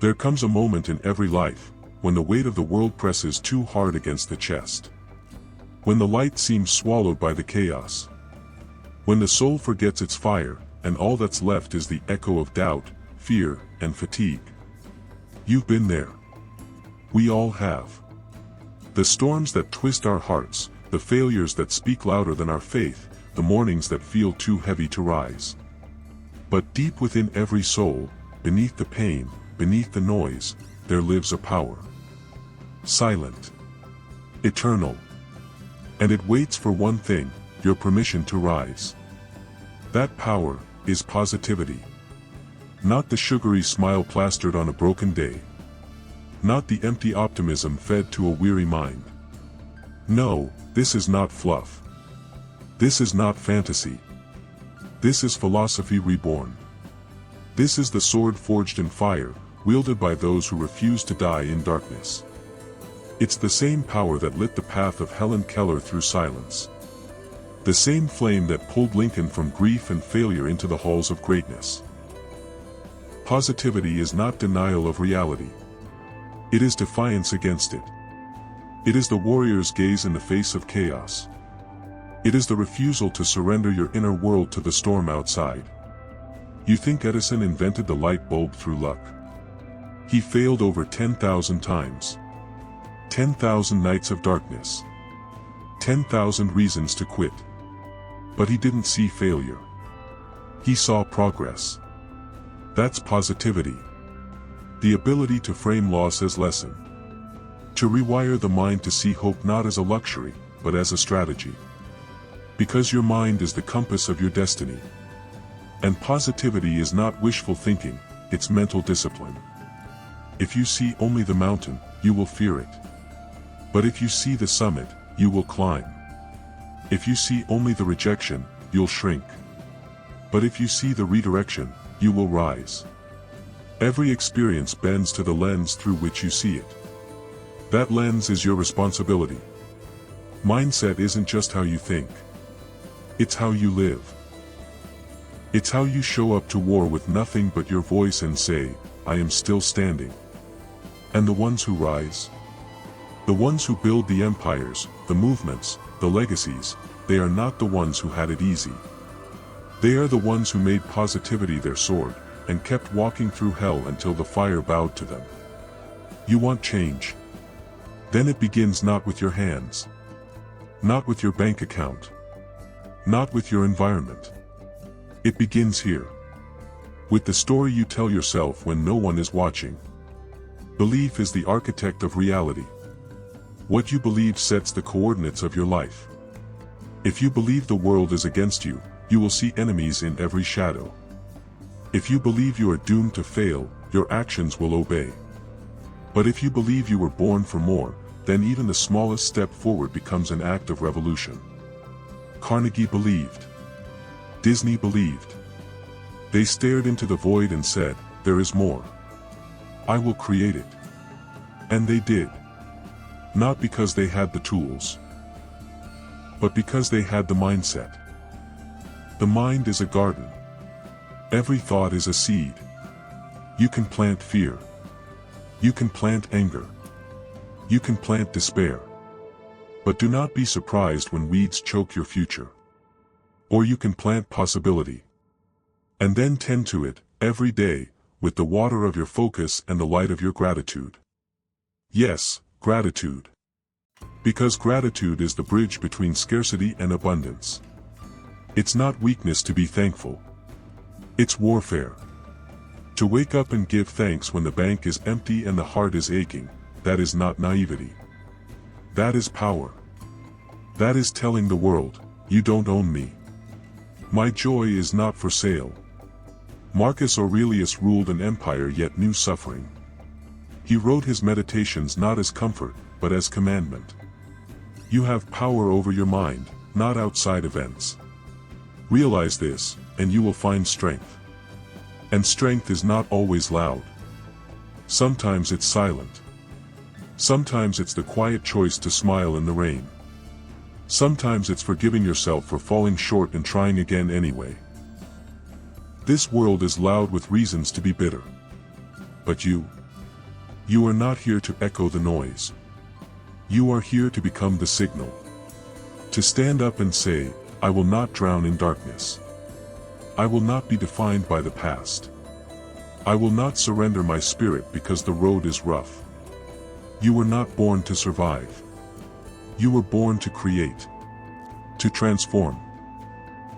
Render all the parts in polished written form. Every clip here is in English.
There comes a moment in every life, when the weight of the world presses too hard against the chest. When the light seems swallowed by the chaos. When the soul forgets its fire, and all that's left is the echo of doubt, fear, and fatigue. You've been there. We all have. The storms that twist our hearts, the failures that speak louder than our faith, the mornings that feel too heavy to rise. But deep within every soul, beneath the pain, beneath the noise, there lives a power. Silent. Eternal. And it waits for one thing, your permission to rise. That power is positivity. Not the sugary smile plastered on a broken day. Not the empty optimism fed to a weary mind. No, this is not fluff. This is not fantasy. This is philosophy reborn. This is the sword forged in fire, wielded by those who refuse to die in darkness. It's the same power that lit the path of Helen Keller through silence. The same flame that pulled Lincoln from grief and failure into the halls of greatness. Positivity is not denial of reality. It is defiance against it. It is the warrior's gaze in the face of chaos. It is the refusal to surrender your inner world to the storm outside. You think Edison invented the light bulb through luck? He failed over 10,000 times. 10,000 nights of darkness. 10,000 reasons to quit. But he didn't see failure. He saw progress. That's positivity. The ability to frame loss as lesson. To rewire the mind to see hope not as a luxury, but as a strategy. Because your mind is the compass of your destiny. And positivity is not wishful thinking, it's mental discipline. If you see only the mountain, you will fear it. But if you see the summit, you will climb. If you see only the rejection, you'll shrink. But if you see the redirection, you will rise. Every experience bends to the lens through which you see it. That lens is your responsibility. Mindset isn't just how you think. It's how you live. It's how you show up to war with nothing but your voice and say, I am still standing. And the ones who rise? The ones who build the empires, the movements, the legacies, they are not the ones who had it easy. They are the ones who made positivity their sword, and kept walking through hell until the fire bowed to them. You want change? Then it begins not with your hands. Not with your bank account. Not with your environment. It begins here. With the story you tell yourself when no one is watching. Belief is the architect of reality. What you believe sets the coordinates of your life. If you believe the world is against you, you will see enemies in every shadow. If you believe you are doomed to fail, your actions will obey. But if you believe you were born for more, then even the smallest step forward becomes an act of revolution. Carnegie believed. Disney believed. They stared into the void and said, there is more. I will create it. And they did. Not because they had the tools, but because they had the mindset. The mind is a garden. Every thought is a seed. You can plant fear. You can plant anger. You can plant despair. But do not be surprised when weeds choke your future. Or you can plant possibility. And then tend to it, every day, with the water of your focus and the light of your gratitude. Yes, gratitude. Because gratitude is the bridge between scarcity and abundance. It's not weakness to be thankful. It's warfare. To wake up and give thanks when the bank is empty and the heart is aching, that is not naivety. That is power. That is telling the world, you don't own me. My joy is not for sale. Marcus Aurelius ruled an empire yet knew suffering. He wrote his meditations not as comfort, but as commandment. You have power over your mind, not outside events. Realize this, and you will find strength. And strength is not always loud. Sometimes it's silent. Sometimes it's the quiet choice to smile in the rain. Sometimes it's forgiving yourself for falling short and trying again anyway. This world is loud with reasons to be bitter. But you, You are not here to echo the noise. You are here to become the signal. To stand up and say, I will not drown in darkness. I will not be defined by the past. I will not surrender my spirit because the road is rough. You were not born to survive. You were born to create, to transform,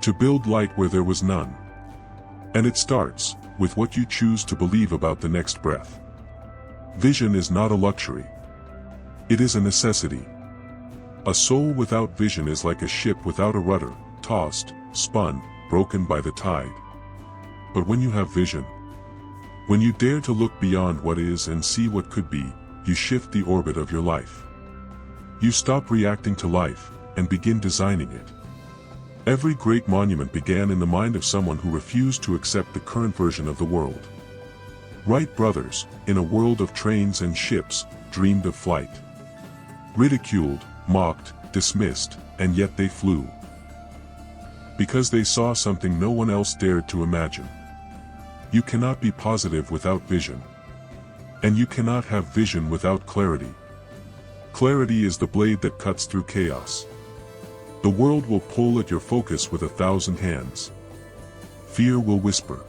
to build light where there was none. And it starts with what you choose to believe about the next breath. Vision is not a luxury. It is a necessity. A soul without vision is like a ship without a rudder, tossed, spun, broken by the tide. But when you have vision, when you dare to look beyond what is and see what could be, you shift the orbit of your life. You stop reacting to life, and begin designing it. Every great monument began in the mind of someone who refused to accept the current version of the world. Wright brothers, in a world of trains and ships, dreamed of flight. Ridiculed, mocked, dismissed, and yet they flew. Because they saw something no one else dared to imagine. You cannot be positive without vision. And you cannot have vision without clarity. Clarity is the blade that cuts through chaos. The world will pull at your focus with 1,000 hands. Fear will whisper.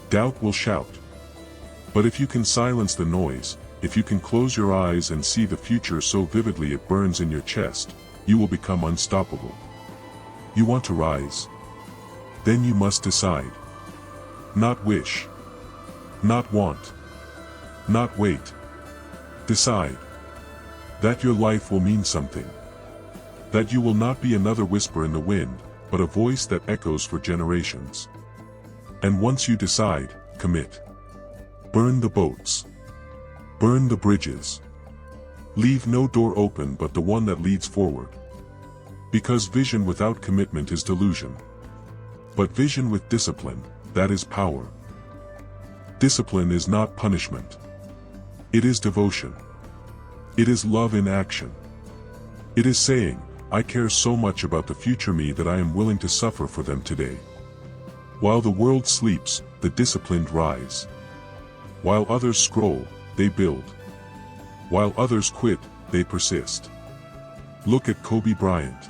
Doubt will shout. But if you can silence the noise, if you can close your eyes and see the future so vividly it burns in your chest, you will become unstoppable. You want to rise? Then you must decide. Not wish. Not want. Not wait. Decide. That your life will mean something. That you will not be another whisper in the wind, but a voice that echoes for generations. And once you decide, commit. Burn the boats. Burn the bridges. Leave no door open but the one that leads forward. Because vision without commitment is delusion. But vision with discipline, that is power. Discipline is not punishment. It is devotion. It is love in action. It is saying, I care so much about the future me that I am willing to suffer for them today. While the world sleeps, the disciplined rise. While others scroll, they build. While others quit, they persist. Look at Kobe Bryant.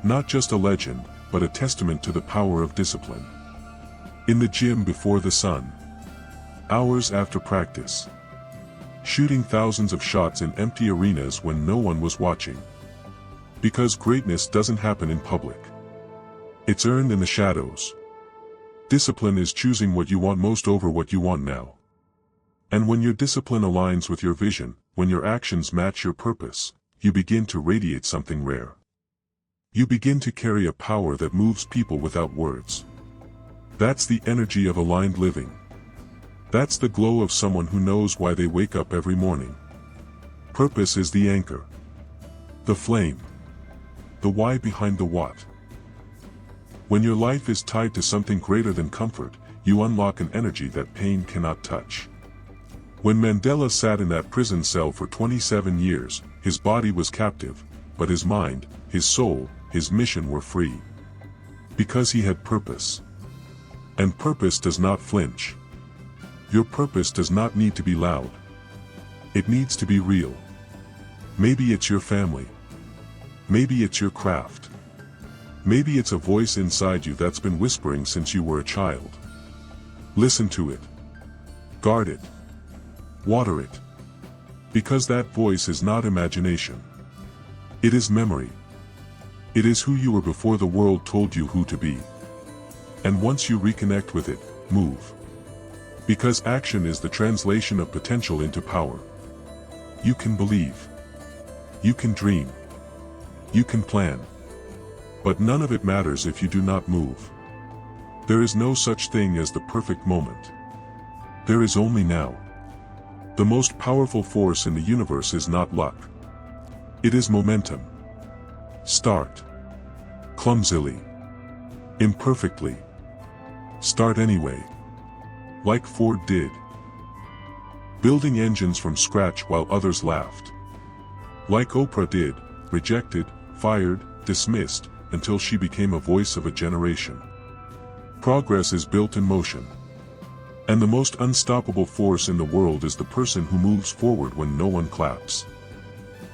Not just a legend, but a testament to the power of discipline. In the gym before the sun. Hours after practice. Shooting thousands of shots in empty arenas when no one was watching. Because greatness doesn't happen in public. It's earned in the shadows. Discipline is choosing what you want most over what you want now. And when your discipline aligns with your vision, when your actions match your purpose, you begin to radiate something rare. You begin to carry a power that moves people without words. That's the energy of aligned living. That's the glow of someone who knows why they wake up every morning. Purpose is the anchor. The flame. The why behind the what. When your life is tied to something greater than comfort, you unlock an energy that pain cannot touch. When Mandela sat in that prison cell for 27 years, his body was captive, but his mind, his soul, his mission were free. Because he had purpose. And purpose does not flinch. Your purpose does not need to be loud. It needs to be real. Maybe it's your family. Maybe it's your craft. Maybe it's a voice inside you that's been whispering since you were a child. Listen to it. Guard it. Water it. Because that voice is not imagination. It is memory. It is who you were before the world told you who to be. And once you reconnect with it, move. Because action is the translation of potential into power. You can believe. You can dream. You can plan. But none of it matters if you do not move. There is no such thing as the perfect moment. There is only now. The most powerful force in the universe is not luck. It is momentum. Start. Clumsily. Imperfectly. Start anyway. Like Ford did. Building engines from scratch while others laughed. Like Oprah did, rejected, fired, dismissed, until she became a voice of a generation. Progress is built in motion. And the most unstoppable force in the world is the person who moves forward when no one claps.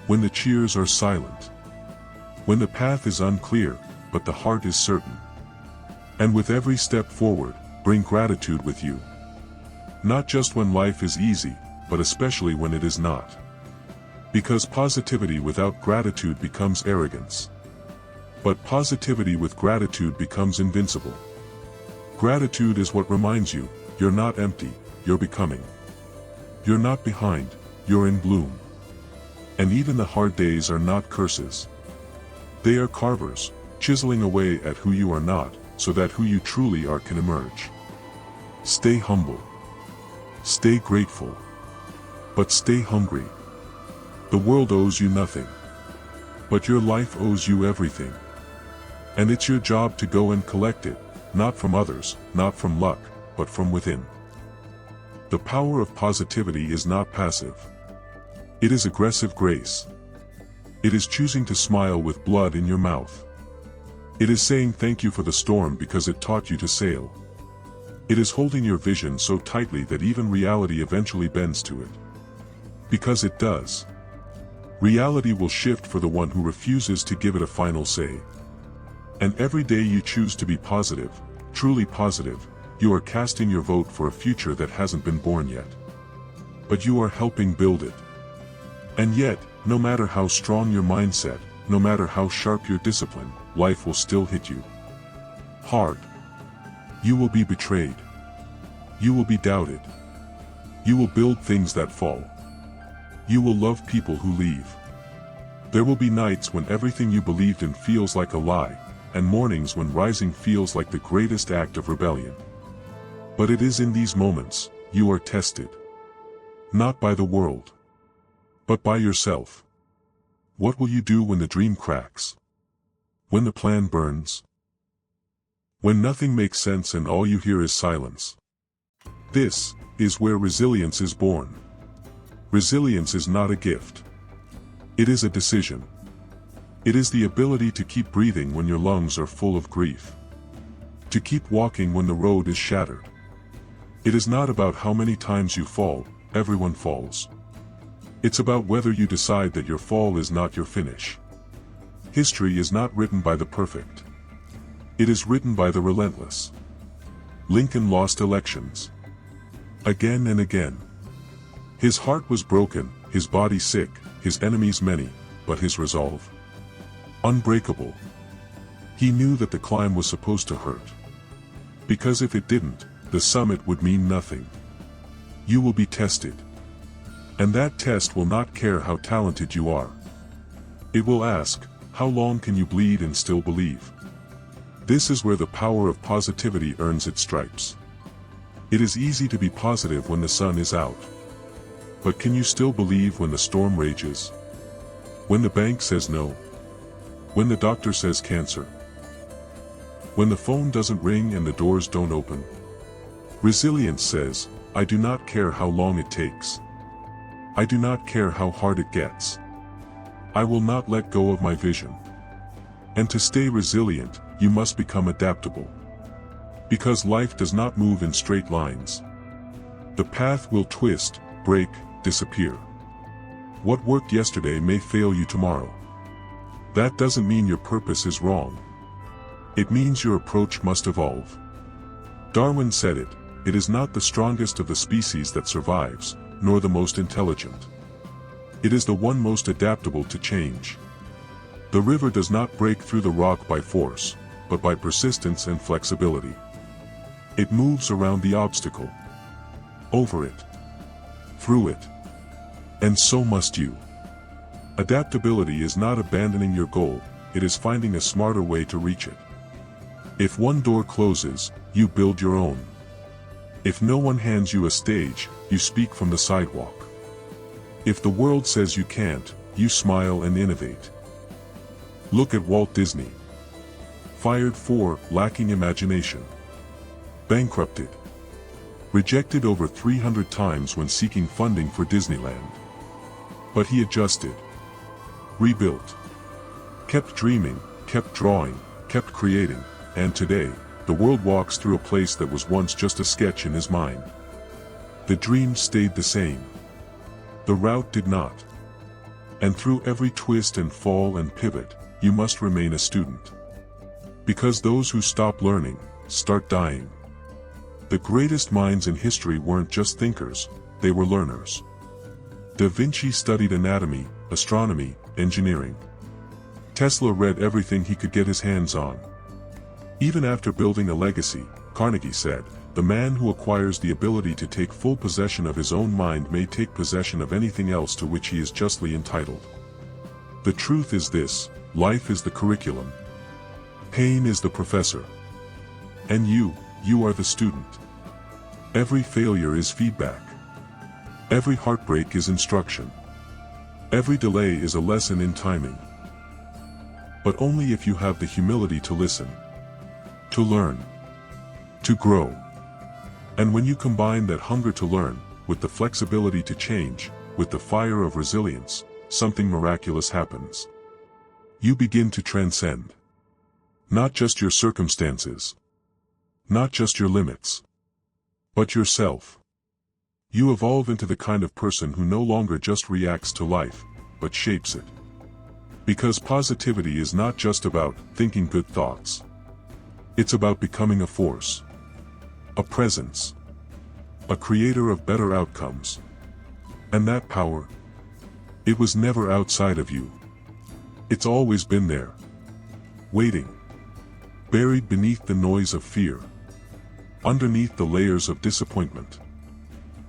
When the cheers are silent. When the path is unclear, but the heart is certain. And with every step forward, bring gratitude with you. Not just when life is easy, but especially when it is not. Because positivity without gratitude becomes arrogance. But positivity with gratitude becomes invincible. Gratitude is what reminds you, you're not empty, you're becoming. You're not behind, you're in bloom. And even the hard days are not curses. They are carvers, chiseling away at who you are not, so that who you truly are can emerge. Stay humble. Stay grateful. But stay hungry. The world owes you nothing. But your life owes you everything. And it's your job to go and collect it, not from others, not from luck, but from within. The power of positivity is not passive. It is aggressive grace. It is choosing to smile with blood in your mouth. It is saying thank you for the storm because it taught you to sail. It is holding your vision so tightly that even reality eventually bends to it. Because it does. Reality will shift for the one who refuses to give it a final say. And every day you choose to be positive, truly positive, you are casting your vote for a future that hasn't been born yet. But you are helping build it. And yet, no matter how strong your mindset, no matter how sharp your discipline, life will still hit you hard. You will be betrayed. You will be doubted. You will build things that fall. You will love people who leave. There will be nights when everything you believed in feels like a lie, and mornings when rising feels like the greatest act of rebellion. But it is in these moments, you are tested. Not by the world. But by yourself. What will you do when the dream cracks? When the plan burns? When nothing makes sense and all you hear is silence? This is where resilience is born. Resilience is not a gift. It is a decision. It is the ability to keep breathing when your lungs are full of grief. To keep walking when the road is shattered. It is not about how many times you fall, everyone falls. It's about whether you decide that your fall is not your finish. History is not written by the perfect. It is written by the relentless. Lincoln lost elections. Again and again. His heart was broken, his body sick, his enemies many, but his resolve unbreakable. He knew that the climb was supposed to hurt. Because if it didn't, the summit would mean nothing. You will be tested. And that test will not care how talented you are. It will ask, how long can you bleed and still believe? This is where the power of positivity earns its stripes. It is easy to be positive when the sun is out. But can you still believe when the storm rages? When the bank says no? When the doctor says cancer? When the phone doesn't ring and the doors don't open? Resilience says, I do not care how long it takes. I do not care how hard it gets. I will not let go of my vision. And to stay resilient, you must become adaptable. Because life does not move in straight lines. The path will twist, break, disappear. What worked yesterday may fail you tomorrow. That doesn't mean your purpose is wrong. It means your approach must evolve. Darwin said it, it is not the strongest of the species that survives, nor the most intelligent. It is the one most adaptable to change. The river does not break through the rock by force, but by persistence and flexibility. It moves around the obstacle. Over it. Through it. And so must you. Adaptability is not abandoning your goal, it is finding a smarter way to reach it. If one door closes, you build your own. If no one hands you a stage, you speak from the sidewalk. If the world says you can't, you smile and innovate. Look at Walt Disney. Fired for lacking imagination. Bankrupted. Rejected over 300 times when seeking funding for Disneyland. But he adjusted. Rebuilt. Kept dreaming, kept drawing, kept creating, and today, the world walks through a place that was once just a sketch in his mind. The dream stayed the same. The route did not. And through every twist and fall and pivot, you must remain a student. Because those who stop learning, start dying. The greatest minds in history weren't just thinkers, they were learners. Da Vinci studied anatomy, astronomy, engineering. Tesla read everything he could get his hands on. Even after building a legacy, Carnegie said, "The man who acquires the ability to take full possession of his own mind may take possession of anything else to which he is justly entitled." The truth is this: life is the curriculum. Pain is the professor. And you are the student. Every failure is feedback. Every heartbreak is instruction. Every delay is a lesson in timing. But only if you have the humility to listen, to learn, to grow. And when you combine that hunger to learn, with the flexibility to change, with the fire of resilience, something miraculous happens. You begin to transcend. Not just your circumstances. Not just your limits. But yourself. You evolve into the kind of person who no longer just reacts to life, but shapes it. Because positivity is not just about thinking good thoughts. It's about becoming a force. A presence. A creator of better outcomes. And that power, it was never outside of you. It's always been there. Waiting. Buried beneath the noise of fear. Underneath the layers of disappointment.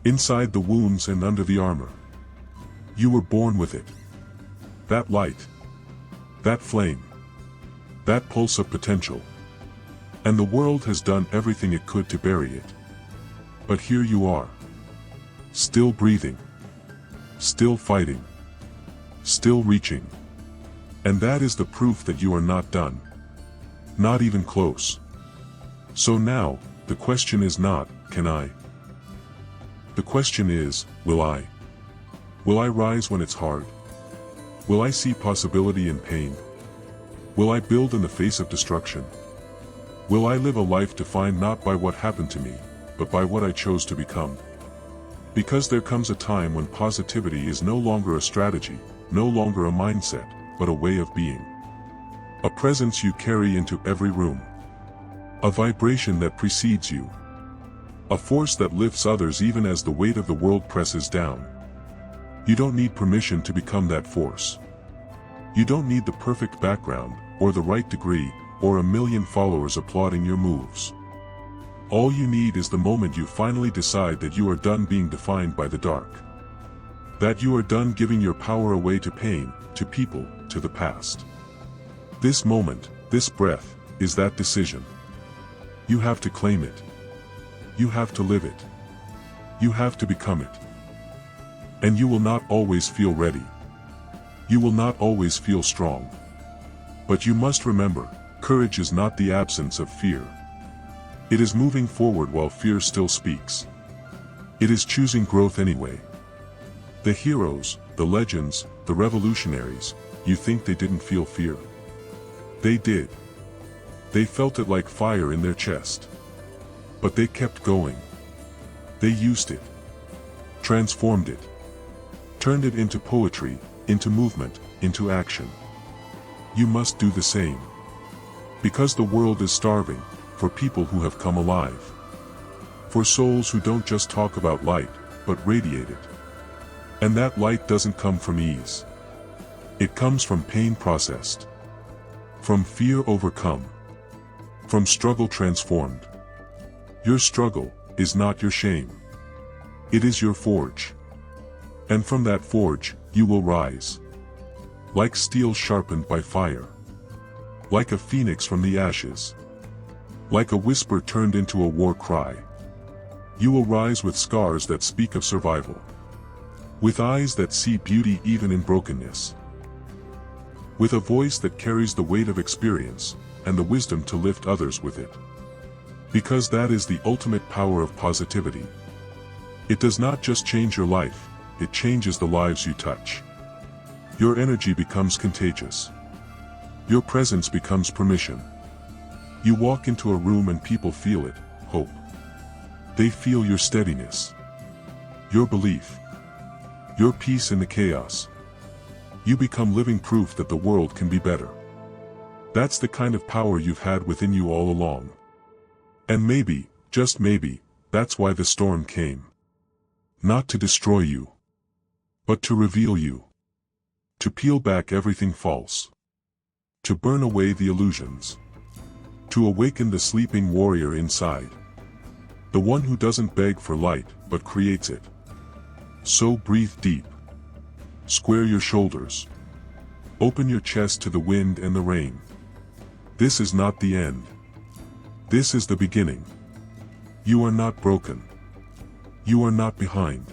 Inside the wounds and under the armor. You were born with it. That light. That flame. That pulse of potential. And the world has done everything it could to bury it. But here you are. Still breathing. Still fighting. Still reaching. And that is the proof that you are not done. Not even close. So now, the question is not, can I? The question is, will I? Will I rise when it's hard? Will I see possibility in pain? Will I build in the face of destruction? Will I live a life defined not by what happened to me, but by what I chose to become? Because there comes a time when positivity is no longer a strategy, no longer a mindset, but a way of being. A presence you carry into every room. A vibration that precedes you. A force that lifts others even as the weight of the world presses down. You don't need permission to become that force. You don't need the perfect background, or the right degree, or a million followers applauding your moves. All you need is the moment you finally decide that you are done being defined by the dark. That you are done giving your power away to pain, to people, to the past. This moment, this breath, is that decision. You have to claim it. You have to live it. You have to become it. And you will not always feel ready. You will not always feel strong. But you must remember, courage is not the absence of fear. It is moving forward while fear still speaks. It is choosing growth anyway. The heroes, the legends, the revolutionaries, you think they didn't feel fear? They did. They felt it like fire in their chest. But they kept going. They used it. Transformed it. Turned it into poetry, into movement, into action. You must do the same. Because the world is starving, for people who have come alive. For souls who don't just talk about light, but radiate it. And that light doesn't come from ease. It comes from pain processed. From fear overcome. From struggle transformed. Your struggle is not your shame. It is your forge. And from that forge, you will rise. Like steel sharpened by fire. Like a phoenix from the ashes. Like a whisper turned into a war cry. You will rise with scars that speak of survival. With eyes that see beauty even in brokenness. With a voice that carries the weight of experience, and the wisdom to lift others with it. Because that is the ultimate power of positivity. It does not just change your life, it changes the lives you touch. Your energy becomes contagious. Your presence becomes permission. You walk into a room and people feel it, hope. They feel your steadiness. your belief, your peace in the chaos. You become living proof that the world can be better. That's the kind of power you've had within you all along. And maybe, just maybe, that's why the storm came. Not to destroy you, but to reveal you. To peel back everything false. To burn away the illusions. To awaken the sleeping warrior inside. The one who doesn't beg for light, but creates it. So breathe deep. Square your shoulders. Open your chest to the wind and the rain. This is not the end. This is the beginning. You are not broken. You are not behind.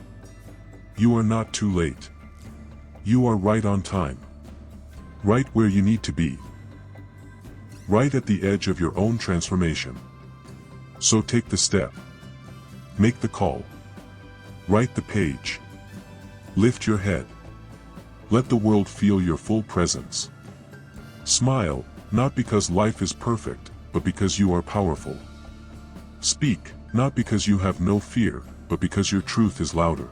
You are not too late. You are right on time. Right where you need to be. Right at the edge of your own transformation. So take the step. Make the call. Write the page. Lift your head. Let the world feel your full presence. Smile, not because life is perfect, but because you are powerful. Speak, not because you have no fear, but because your truth is louder.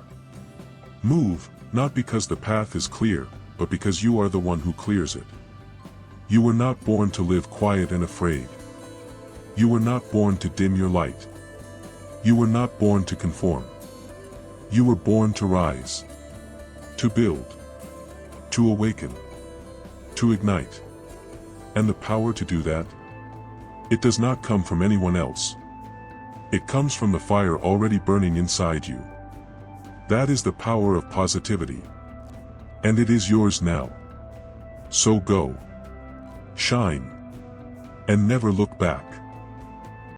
Move, not because the path is clear, but because you are the one who clears it. You were not born to live quiet and afraid. You were not born to dim your light. You were not born to conform. You were born to rise. To build. To awaken. To ignite. And the power to do that? It does not come from anyone else. It comes from the fire already burning inside you. That is the power of positivity. And it is yours now. So go. Shine. And never look back.